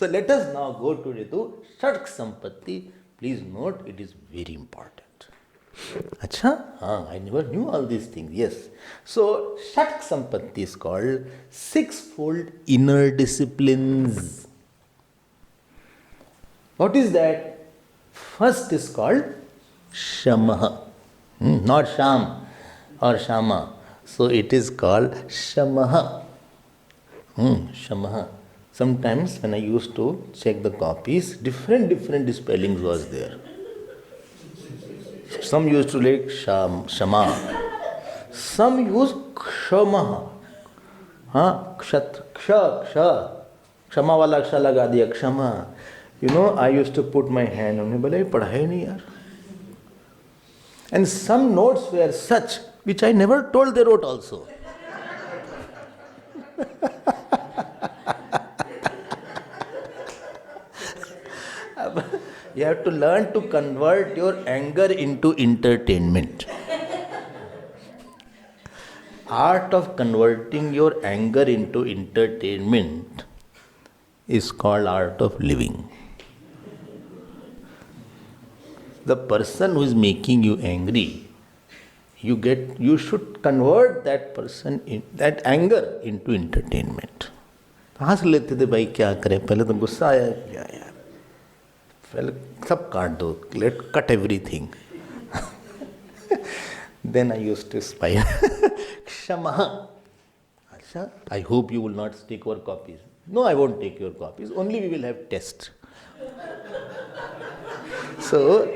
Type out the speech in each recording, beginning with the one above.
So let us now go to षट् Sampatti. Please note, it is very important. Acha? I never knew all these things. Yes. So षट् Sampatti is called sixfold inner disciplines. What is that? First is called Shamaha. Not Sham or Shama. So it is called Shamaha. Shamaha. Sometimes when I used to check the copies, different spellings was there. Some used to like Shama. Some use Kshamaha. Ksha. Kshama wala ksha laga diya, Kshama. You know, I used to put my hand on it, but I padhai nahi yaar. And some notes were such, which I never told they wrote also. You have to learn to convert your anger into entertainment. Art of converting your anger into entertainment is called art of living. The person who is making you angry, you should convert that person, that anger into entertainment. हंस लेते थे भाई क्या करें, पहले तो गुस्सा आया क्या यार, पहले सब काट दो, let cut everything. Then I used to spy. Kshama. Achha, I hope you will not take our copies. No, I won't take your copies. Only we will have test. So,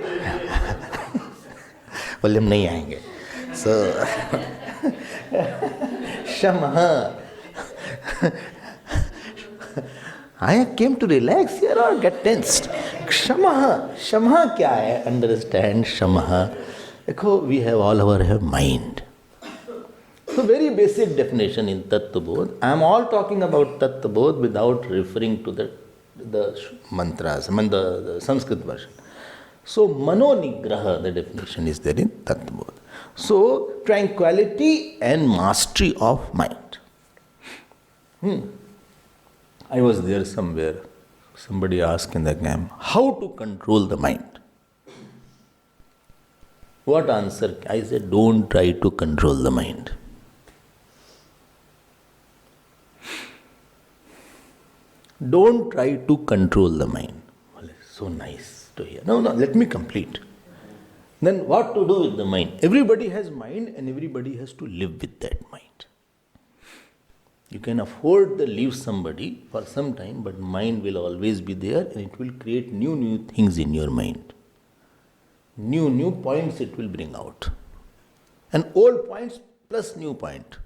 बोले हम नहीं आएंगे. So, Shama. I came to relax here or get tensed. Shamaha. Shamaha क्या है? Understand Shamaha. देखो, we have all our mind. So very basic definition in Tattva Bodh. I am all talking about Tattva Bodh without referring to the mantras, the Sanskrit version. So Mano Nigraha, the definition is there in Tattva Bodh. So tranquility and mastery of mind. I was there somewhere. Somebody asked in the camp, how to control the mind? What answer? I said, don't try to control the mind. Don't try to control the mind. Well, so nice to hear. No, let me complete. Then what to do with the mind? Everybody has mind and everybody has to live with that mind. You can afford to leave somebody for some time, but mind will always be there and it will create new things in your mind. New points it will bring out. And old points plus new point.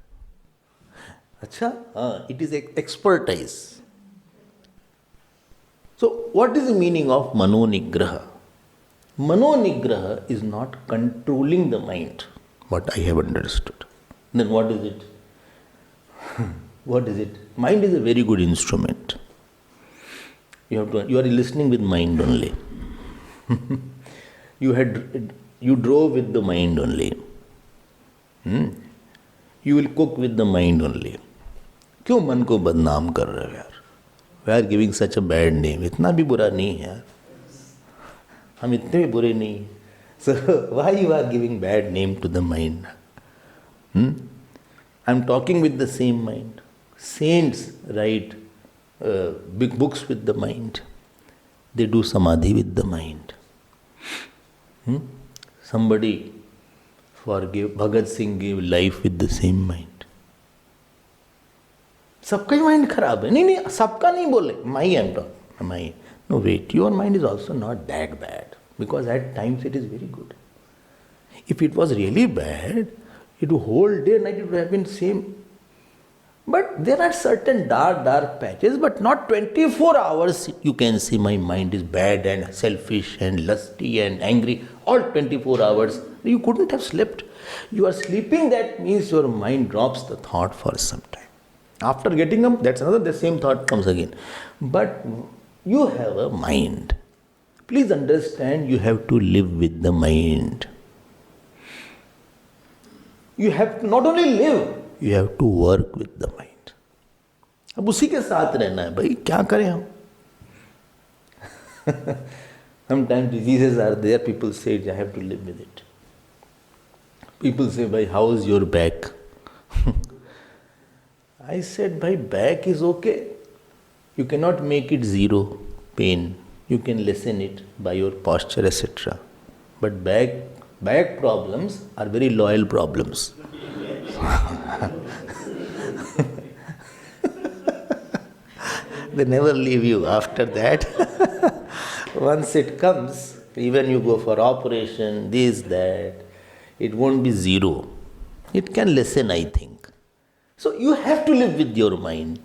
Achha? It is expertise. So, what is the meaning of Mano Nigraha? Mano Nigraha is not controlling the mind, what I have understood. Then what is it? What is it? Mind is a very good instrument. You are listening with mind only. You drove with the mind only. You will cook with the mind only. क्यों मन को बदनाम कर रहे हो यार? We are giving such a bad name. इतना भी बुरा नहीं है यार. हम इतने भी बुरे नहीं. So why you are giving bad name to the mind? I am talking with the same mind. Saints write big books with the mind. They do samadhi with the mind. Somebody forgave, Bhagat Singh gave life with the same mind. सबका ही mind खराब है. नहीं सबका नहीं बोले. My I am talking. My. No wait, your mind is also not that bad. Because at times it is very good. If it was really bad, it would whole day and night it would have been same. But there are certain dark patches, but not 24 hours you can see my mind is bad and selfish and lusty and angry. All 24 hours. You couldn't have slept. You are sleeping, that means your mind drops the thought for some time. After getting up, that's another, the same thought comes again. But you have a mind. Please understand, you have to live with the mind. You have to not only live, you have to work with the mind. अब उसी के साथ रहना है भाई, क्या करें हम? Sometimes diseases are there, people say, I have to live with it. People say, bhai, how's your back? I said, bhai, back is okay. You cannot make it zero pain. You can lessen it by your posture, etc. But back problems are very loyal problems. They never leave you after that. Once it comes, even you go for operation, this, that, it won't be zero. It can lessen, I think. So you have to live with your mind.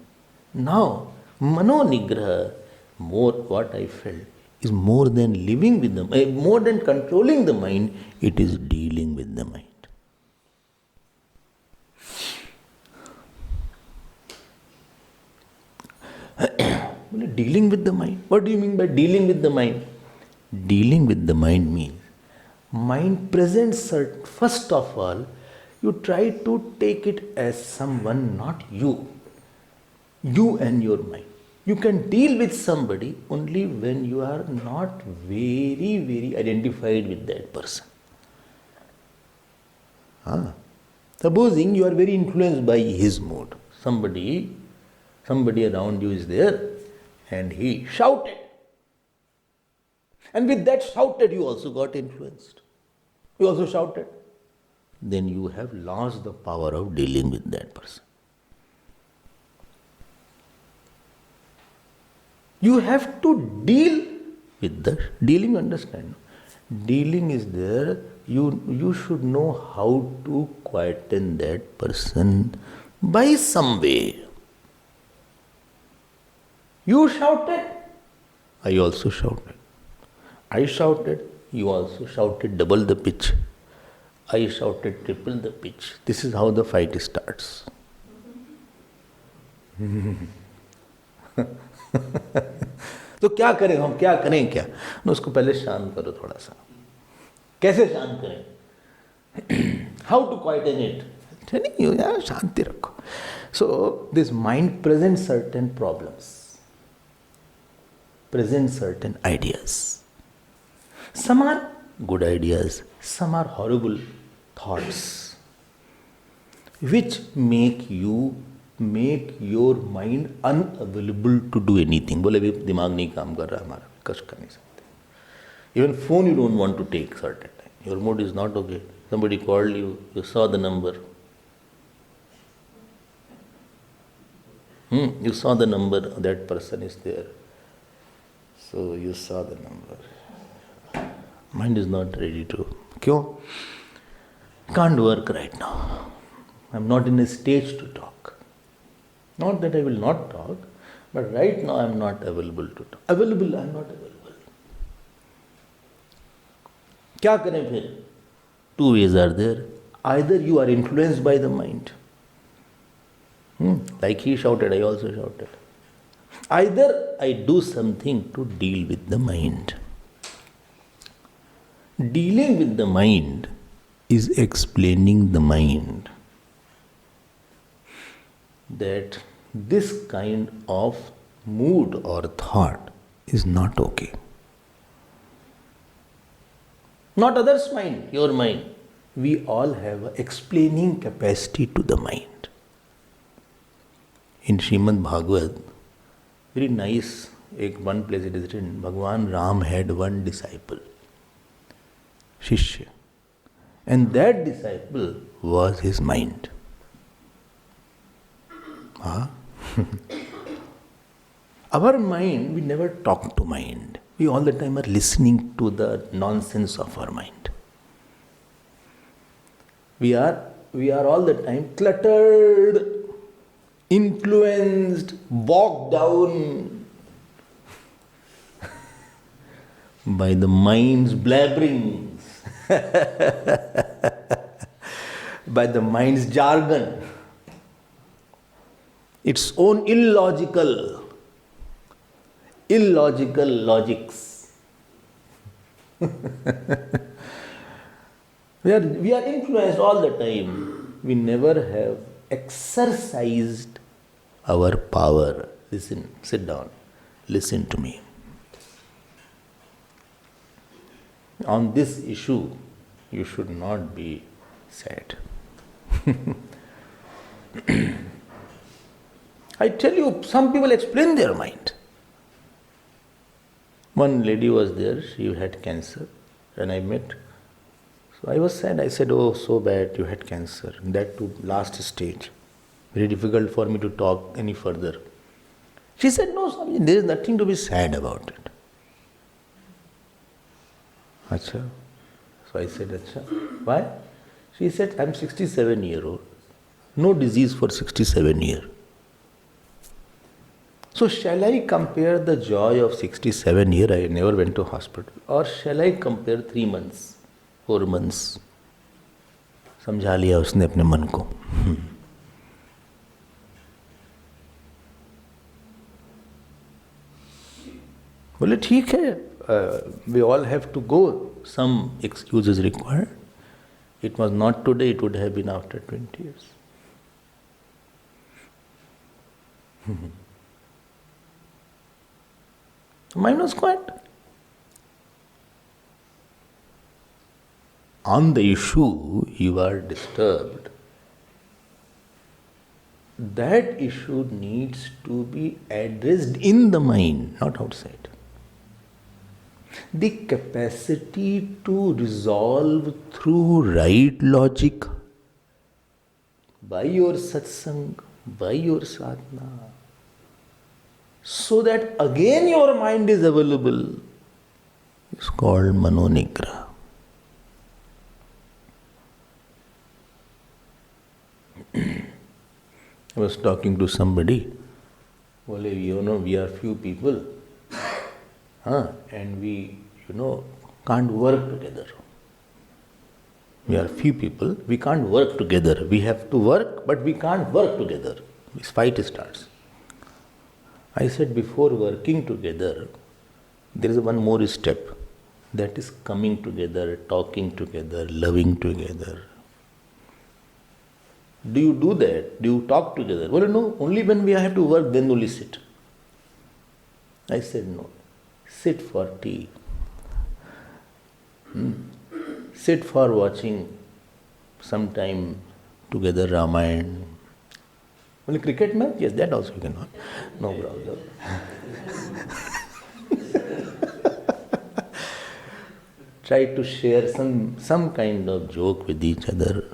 Now, Mano Nigraha, more what I felt, is more than living with the mind, more than controlling the mind, it is dealing with the mind. Dealing with the mind. What do you mean by dealing with the mind? Dealing with the mind means mind presents, first of all, you try to take it as someone, not you. You and your mind. You can deal with somebody only when you are not very, very identified with that person. Supposing you are very influenced by his mood. Somebody around you is there and he shouted. And with that shouted, you also got influenced. You also shouted. Then you have lost the power of dealing with that person. You have to deal with the dealing, understand? Dealing is there. You should know how to quieten that person by some way. You shouted, I also shouted. I shouted, you also shouted double the pitch. I shouted triple the pitch. This is how the fight starts. तो क्या करें हम, क्या करें क्या? ना उसको पहले शांत करो थोड़ा सा. कैसे शांत करें? How to quieten it? Telling you, यार शांति रखो. So this mind presents certain problems, presents certain ideas. Some are good ideas, some are horrible thoughts, which make your mind unavailable to do anything. बोले भी दिमाग नहीं काम कर रहा हमारा, कुछ कर नहीं सकते. Even phone you don't want to take certain time. Your mood is not okay. Somebody called you, you saw the number. You saw the number, that person is there. So you saw the number. Mind is not ready to. क्यों? Can't work right now. I'm not in a stage to talk. Not that I will not talk, but right now I'm not available to talk. Available, I'm not available. क्या करें फिर? Two ways are there. Either you are influenced by the mind. Like he shouted, I also shouted. Either I do something to deal with the mind. Dealing with the mind is explaining the mind that this kind of mood or thought is not okay. Not others' mind, your mind. We all have an explaining capacity to the mind. In Srimad Bhagavad, very nice, one place it is written, Bhagwan Ram had one disciple, Shishya. And that disciple was his mind. Our mind, we never talk to mind. We all the time are listening to the nonsense of our mind. We are all the time cluttered, influenced, bogged down by the mind's blabberings, by the mind's jargon, its own illogical logics. We are influenced all the time. We never have exercised our power. Listen, sit down, listen to me. On this issue, you should not be sad. I tell you, some people explain their mind. One lady was there, she had cancer, and I met. So I was sad. I said, "Oh, so bad, you had cancer." And that to last stage. Very difficult for me to talk any further. She said, "No, Swami, there is nothing to be sad about it." Acha. So I said, "Acha, why?" She said, "I'm 67-year-old. No disease for 67 years. So shall I compare the joy of 67 years, I never went to hospital, or shall I compare 3 months, 4 months?" समझा लिया उसने अपने मन को. बोले ठीक है, we all have to go. Some excuse is required. It was not today, it would have been after 20 years. Mind was quiet. On the issue you are disturbed. That issue needs to be addressed in the mind, not outside. The capacity to resolve through right logic, by your satsang, by your sadhana, so that again your mind is available, is called manonigraha. I was talking to somebody. Well, we are few people, and we, can't work together. We are few people, we can't work together. We have to work, but we can't work together. This fight starts. I said, before working together, there is one more step. That is coming together, talking together, loving together. Do you do that? Do you talk together? Well, no, only when we have to work, then only sit. I said, no. Sit for tea. Sit for watching sometime together Ramayana. Only cricket match? Yes, that also you cannot. No problem. Try to share some kind of joke with each other.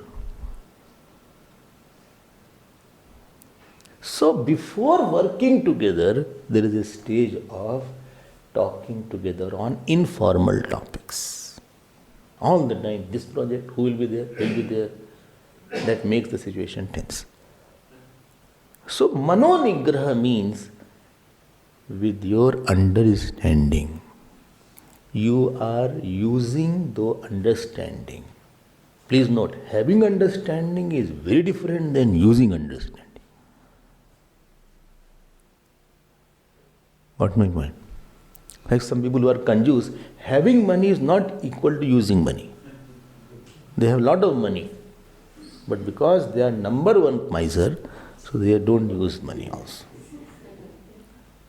So before working together, there is a stage of talking together on informal topics. All the time, this project, who will be there, will be there. That makes the situation tense. So manonigraha means with your understanding. You are using the understanding. Please note, having understanding is very different than using understanding. What my point? Like some people who are conjuice, having money is not equal to using money. They have a lot of money, but because they are number one miser, so they don't use money also.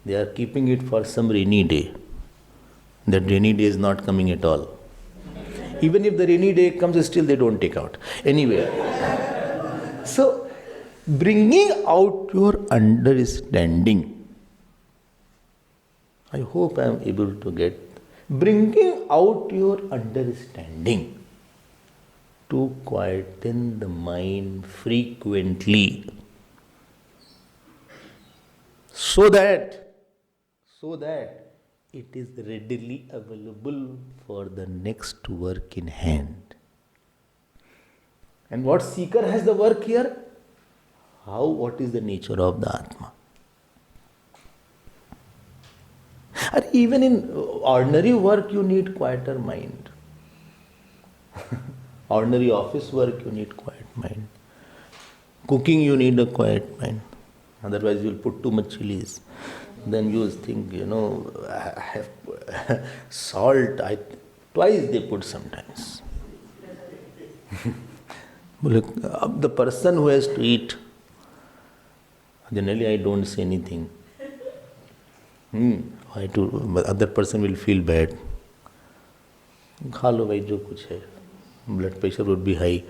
They are keeping it for some rainy day. That rainy day is not coming at all. Even if the rainy day comes, still they don't take out. Anyway, so bringing out your understanding, I hope I am able to get, bringing out your understanding to quieten the mind frequently, so that it is readily available for the next work in hand. And what seeker has the work here? What is the nature of the Atma? And even in ordinary work, you need quieter mind. Ordinary office work, you need quiet mind. Cooking, you need a quiet mind. Otherwise, you'll put too much chilies. Then you think, I have salt. Twice they put sometimes. The person who has to eat, generally I don't say anything. Other person will feel bad. खा लो भाई जो कुछ है, blood pressure would be high,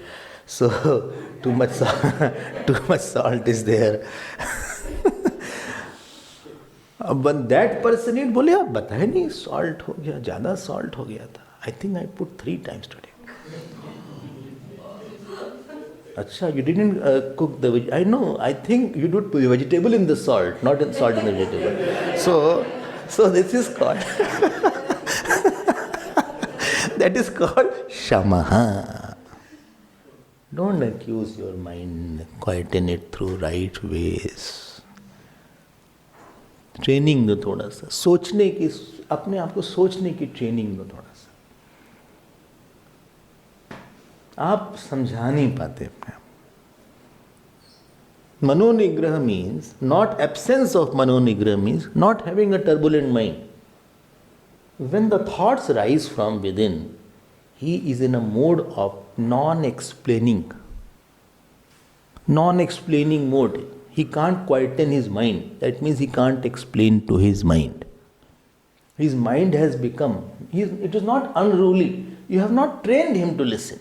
so too much salt is there. अब that person it बोले आप बताए नहीं salt हो गया, ज़्यादा salt हो गया था. I think I put 3 times today. अच्छा, you didn't cook the veg. I know. I think you do vegetable in the salt, not in salt in the vegetable. So this is called that is called shamaha. Don't accuse your mind. Quieten it through right ways. Training दो थोड़ा सा, सोचने की, अपने आप को सोचने की ट्रेनिंग दो थोड़ा सा. आप समझा नहीं पाते अपने आप. मनोनिग्रह मीन्स नॉट एब्सेंस ऑफ मनोनिग्रह, means not having a turbulent mind. When the thoughts rise from within, he is in a mode of non-explaining mode. He can't quieten his mind. That means he can't explain to his mind. His mind has become, it is not unruly. You have not trained him to listen.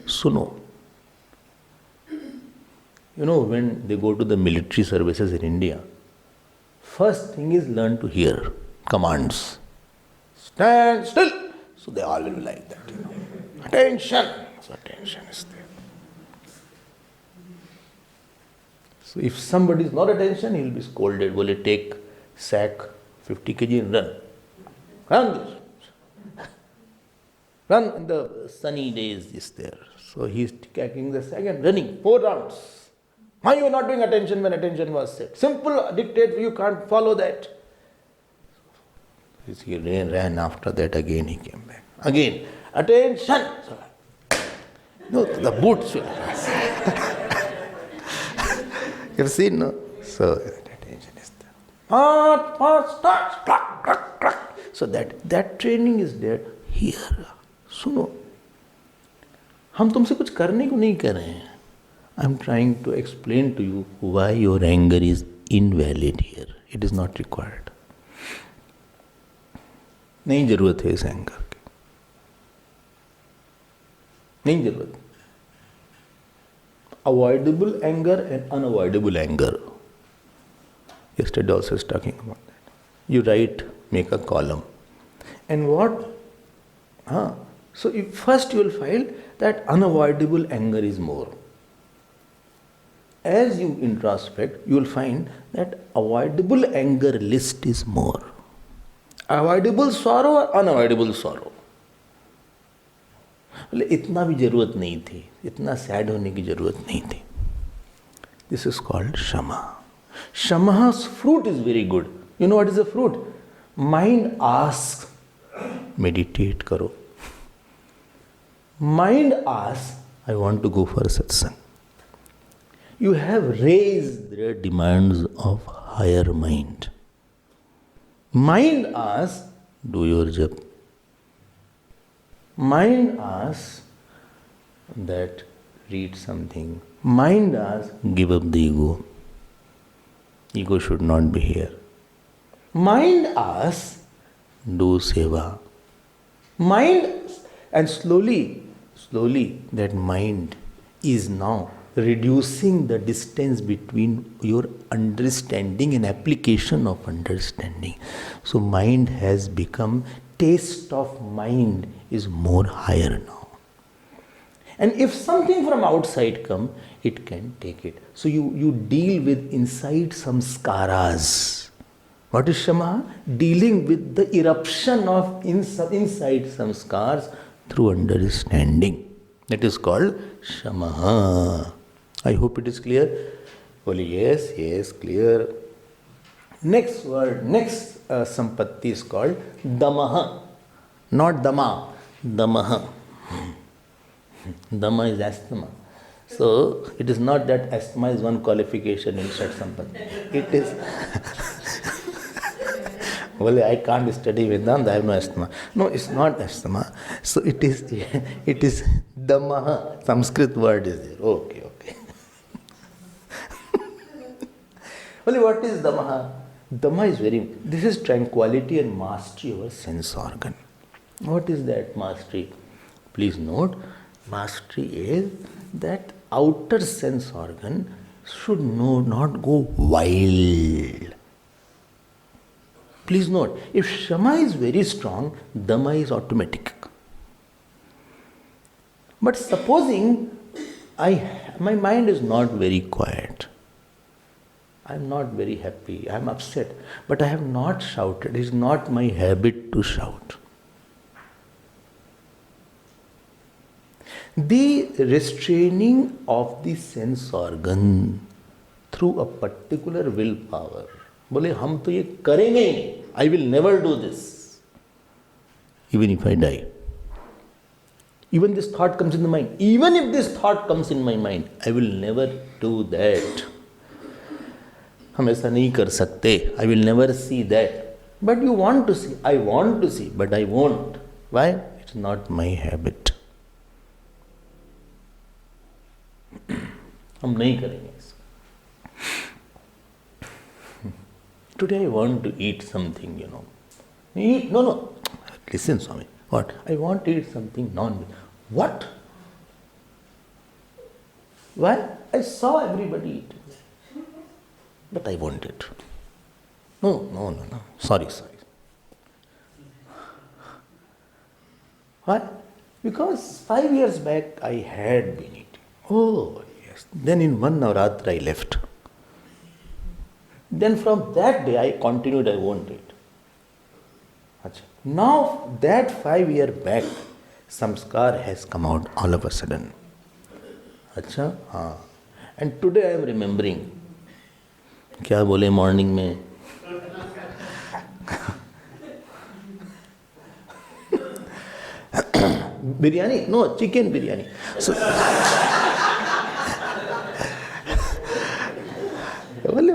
Suno. You know, when they go to the military services in India, first thing is learn to hear commands. Stand still. So they all will be like that. Attention. So attention is there. So if somebody is not attention, he will be scolded. Will take sack 50 kg and run. Run this. Run in the sunny days is there. So he is taking the sack and running 4 rounds. Why you are not doing attention when attention was set? Simple dictate, you can't follow that. He ran after that again, he came back. Again, attention. No, the boots will. You've seen, no? So attention is there. Start. So that training is there here. सुनो, हम तुमसे कुछ करने को नहीं कर रहे हैं. I am trying to explain to you why your anger is invalid here. It is not required. नहीं जरूरत है इस एंगर की, नहीं जरूरत. Avoidable anger and unavoidable anger. Yesterday also was talking about that. You write, make a column. And what? So first you will find that unavoidable anger is more. As you introspect, you will find that avoidable anger list is more. Avoidable sorrow or unavoidable sorrow. बोले इतना भी जरूरत नहीं थी, इतना sad होने की जरूरत नहीं थी. This is called Shama. Shama's fruit is very good. You know what is the fruit? Mind asks, meditate karo. Mind asks, I want to go for satsang. You have raised the demands of higher mind. Mind asks, do your jap. Mind asks that read something. Mind asks, give up the ego. Ego should not be here. Mind asks, do seva. Mind, and slowly that mind is now reducing the distance between your understanding and application of understanding. So mind has become, taste of mind is more higher now. And if something from outside come, it can take it. So you deal with inside samskaras. What is Shama? Dealing with the eruption of inside samskars through understanding. That is called Shama. I hope it is clear. Only yes, clear. Next word, next sampatti is called Damaha. Not Dama, Damaha. Dama is asthma. So it is not that asthma is one qualification in Shat Sampatti. It is. Well, I can't study Vedanta, I have no asthma. No, it's not asthma. So it is Damaha. Sanskrit word is there. Okay. Well, what is Damaha? Dhamma is this is tranquility and mastery over sense organ. What is that mastery? Please note, mastery is that outer sense organ should not go wild. Please note, if Shama is very strong, Dhamma is automatic. But supposing my mind is not very quiet, I am not very happy, I am upset, but I have not shouted. It is not my habit to shout. The restraining of the sense organ through a particular willpower. बोले हम तो ये करेंगे ही, I will never do this, even if I die. Even this thought comes in the mind. Even if this thought comes in my mind, I will never do that. हम ऐसा नहीं कर सकते. I will never see that. But you want to see. I want to see, but I won't. Why? It's not my habit. हम नहीं करेंगे इसको. Today I want to eat something, Eat? No. Listen, Swami. What? I want to eat something non-veg. What? Why? I saw everybody eating. But I want it. No. Sorry. Why? Because 5 years back I had been eating. Oh, yes. Then in one Navaratri I left. Then from that day I continued, I won't eat. Now that 5 years back, samskar has come out all of a sudden. And today I am remembering. क्या बोले morning में? Biryani? No, chicken biryani. So,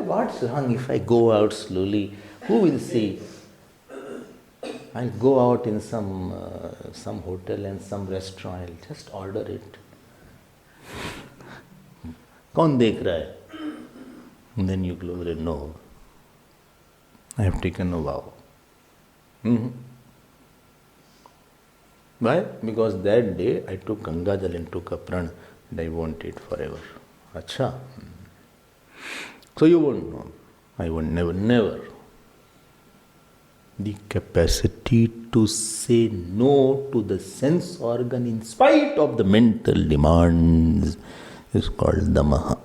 what's wrong if I go out slowly? Who will see? I'll go out in some hotel and some restaurant. I'll just order it. कौन देख रहा है? And then you close it. No. I have taken a vow. Why? Because that day I took Ganga Jal and took a pran and I won't eat forever. Acha. So you won't know. I won't never. The capacity to say no to the sense organ in spite of the mental demands is called Dhamma.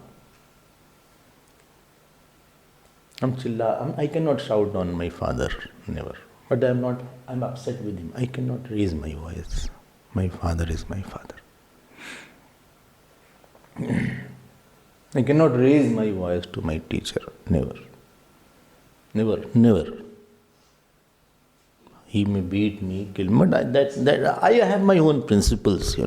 I cannot shout on my father, never. But I'm upset with him. I cannot raise my voice. My father is my father. I cannot raise my voice to my teacher, never. He may beat me, kill me, but I have my own principles, I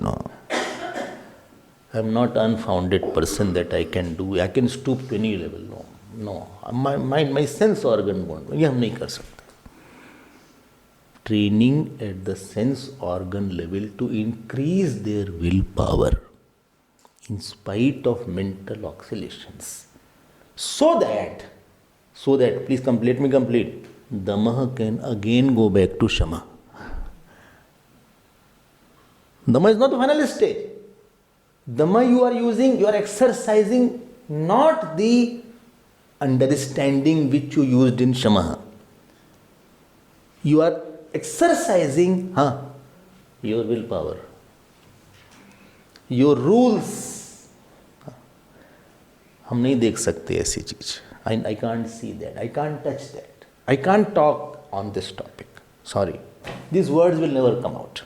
am not an unfounded person that I can do. I can stoop to any level. No. My sense organ won't. ये हम नहीं कर सकते. Training at the sense organ level to increase their willpower in spite of mental oscillations. So that, please let me complete. Dhamma can again go back to Shama. Dhamma is not the final stage. Dhamma you are exercising not the understanding which you used in Shama. You are exercising your willpower, your rules. हम नहीं देख सकते ऐसी चीज. I can't see that. I can't touch that. I can't talk on this topic. Sorry. These words will never come out.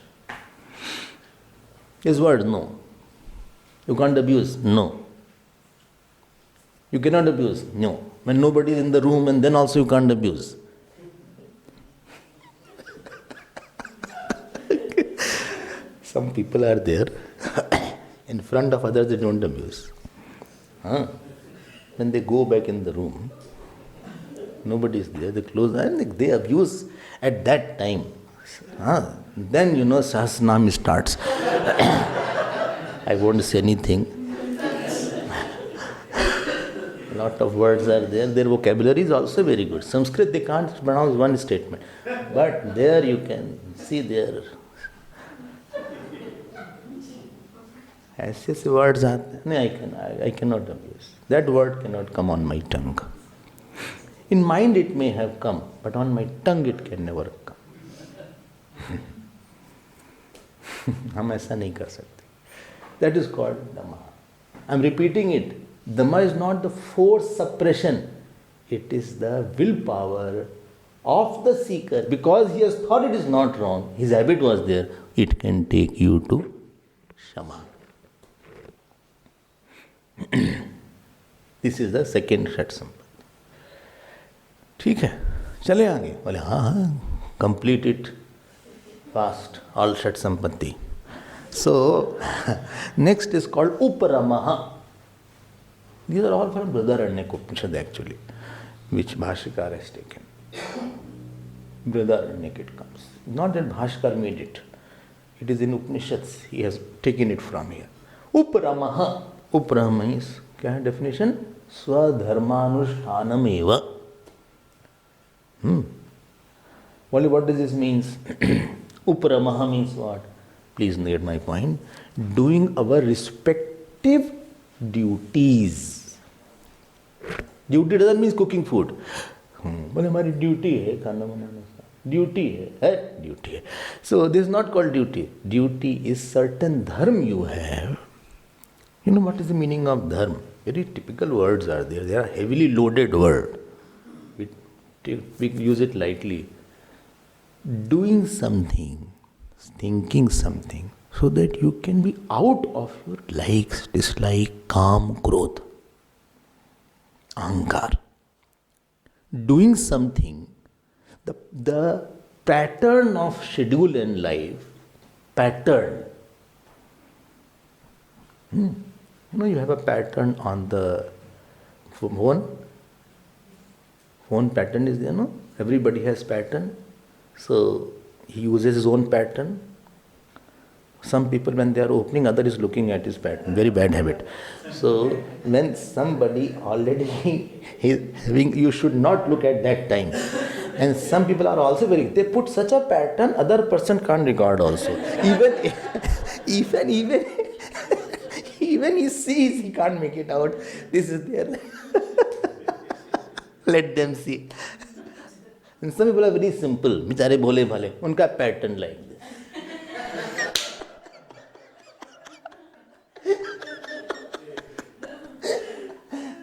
These words, no. You can't abuse. No. You cannot abuse. No. When nobody is in the room, and then also you can't abuse. Some people are there. In front of others, they don't abuse. When they go back in the room, nobody is there, they close, and they abuse at that time. Then Sahasranam starts. I won't say anything. A lot of words are there. Their vocabulary is also very good. Sanskrit, they can't pronounce one statement. But there you can See there. ऐसे ऐसे words आते हैं. नहीं, I cannot abuse. That word cannot come on my tongue. In mind it may have come, but on my tongue it can never come. हम ऐसा नहीं कर सकते. That is called Dhamma. I am repeating it. Dhamma is not the force suppression. It is the willpower of the seeker. Because he has thought it is not wrong, his habit was there, it can take you to Shama. This is the second Shat Sampatti. ठीक है, चले आगे. बोले हाँ, complete it fast, all Shat Sampatti. So, next is called Uparamaha. These are all from Brihadaranyaka Upanishad actually, which Bhashyakar has taken. Brihadaranyaka it comes. Not that Bhashyakar made it. It is in Upanishads. He has taken it from here. Uparamaha. Uparama is, क्या है definition? Swadharmanushtanam eva. Only what does this means? Uparamaha means what? Please get my point. Doing our respective duties. Duty doesn't mean cooking food. बोले हमारी duty है खाना बनाने का. Duty है duty है. So this is not called duty. Duty is certain dharma you have. You know what is the meaning of dharma? Very typical words are there. They are heavily loaded word. We use it lightly. Doing something, thinking something, so that you can be out of your likes, dislike, calm, growth, ahankar. Doing something, the pattern of schedule in life, pattern. You have a pattern on the phone. Phone pattern is there, no? Everybody has pattern. So he uses his own pattern. Some people, when they are opening, other is looking at his pattern. Very bad habit. So when somebody already is having, you should not look at that time. And some people are also they put such a pattern, other person can't record also. Even he sees, he can't make it out. This is there. Let them see. And some people are very simple. Bichare bhole bhale. Unka pattern like this.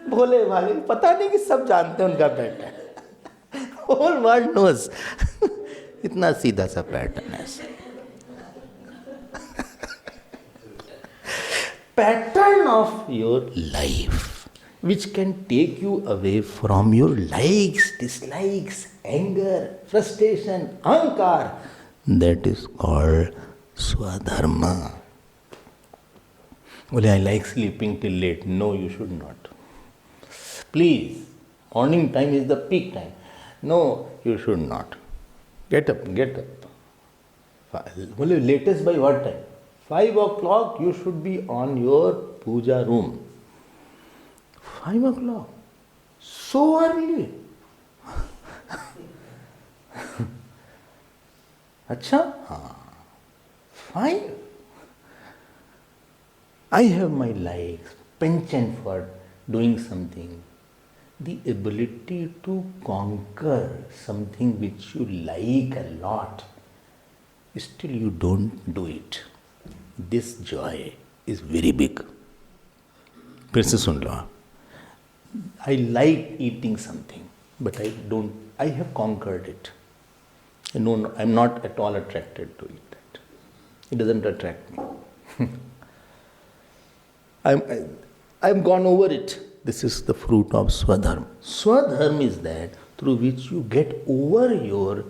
भोले भाले पता नहीं कि सब जानते हैं उनका pattern. Whole world knows. इतना सीधा सा पैटर्न है. Pattern of your life, which can take you away from your likes, dislikes, anger, frustration, ahankar. That is called Swadharma. Well, I like sleeping till late. No, you should not. Please, morning time is the peak time. No, you should not. Get up. Well, latest by what time? 5 o'clock you should be on your puja room. 5 o'clock? So early? Acha? 5? I have my likes, penchant for doing something. The ability to conquer something which you like a lot, still you don't do it. This joy is very big. फिर से सुन लो. I like eating something, but I have conquered it. No, I'm not at all attracted to it. It doesn't attract me. I'm gone over it. This is the fruit of Swadharma. Swadharma is that through which you get over your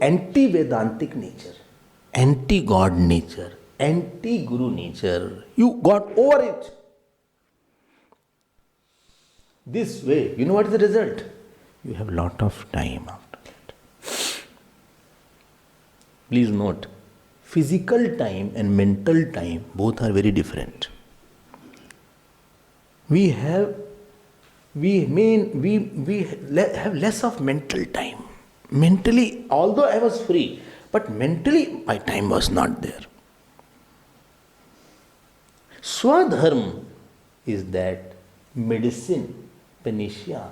anti-Vedantic nature, anti-God nature, anti-Guru nature. You got over it. This way, you know what is the result? You have lot of time after that. Please note, physical time and mental time, both are very different. We have less of mental time. Mentally, although I was free, but mentally my time was not there. Swadharma is that medicine, panacea,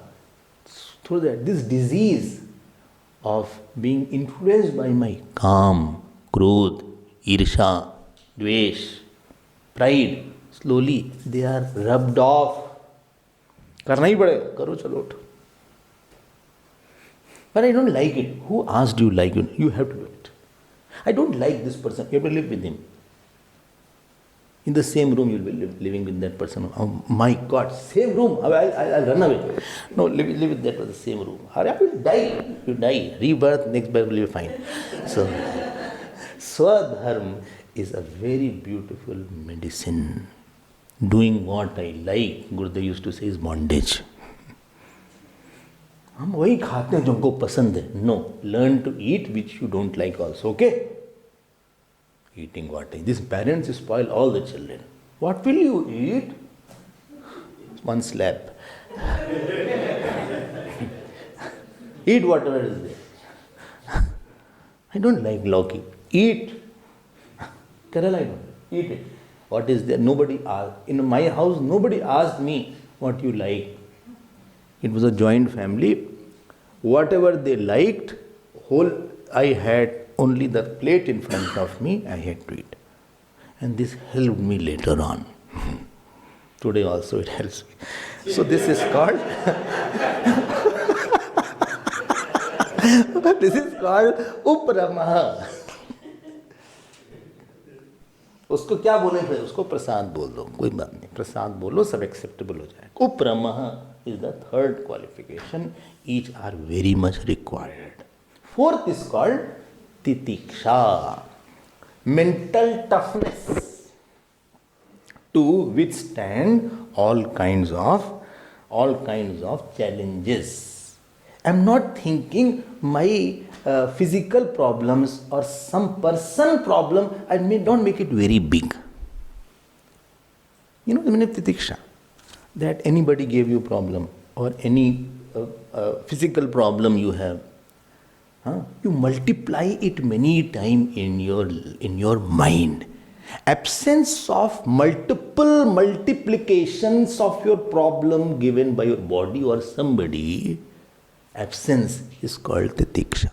through that this disease of being influenced by my काम, क्रोध, ईर्षा, द्वेष, pride, slowly they are rubbed off. करना ही पड़ेगा, करो चलो उठो. But I don't like it. Who asked you like it? You have to do it. I don't like this person. You have to live with him. In the same room, you'll be living with that person. Oh my God, same room. I'll run away. No, live with that person, the same room. Hurry up, you die. You die. Rebirth, next birth will be fine. So, Swadharma is a very beautiful medicine. Doing what I like, Gurudev used to say, is bondage. हम वही खाते हैं जो हमको पसंद है. No, learn to eat which you don't like also. Okay? Eating what? These parents spoil all the children. What will you eat? One slap. Eat whatever is there. I don't like lauki. Eat. Kerala, I don't. Eat it. What is there? Nobody asked. In my house, nobody asked me what you like. It was a joint family. Whatever they liked, I had only the plate in front of me, I had to eat. And this helped me later on. Today also it helps me. So this is called Upramaha. उसको क्या बोले थे? उसको प्रसाद बोल दो, कोई बात नहीं, प्रसाद बोलो, सब एक्सेप्टेबल हो जाएगा. Upramaha is the third qualification. Each are very much required. Fourth is called Titiksha, mental toughness to withstand all kinds of challenges. I'm not thinking my physical problems or some person problem, I may not make it very big. You know the meaning of Titiksha? That anybody gave you problem or any physical problem you have, you multiply it many times in your mind. Absence of multiplications of your problem given by your body or somebody, absence is called Titiksha.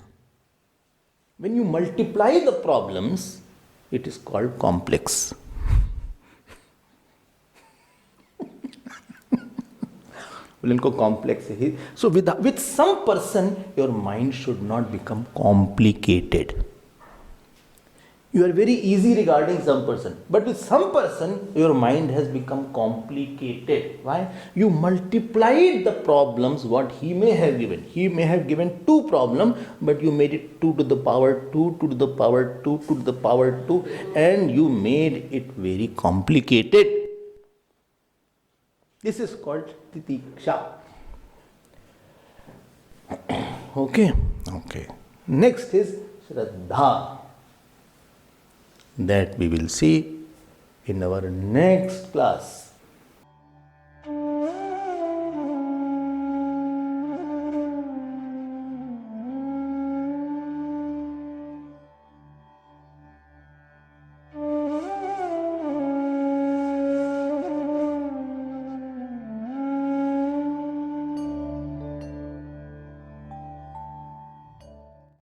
When you multiply the problems, it is called complex. Complex. So with some person, your mind should not become complicated. You are very easy regarding some person, but with some person, your mind has become complicated. Why? You multiplied the problems what he may have given. He may have given 2 problems, but you made it 2 to the power 2, 2 to the power 2, 2 to the power 2, and you made it very complicated. This is called Titiksha. Okay. Next is Shraddha. That we will see in our next class.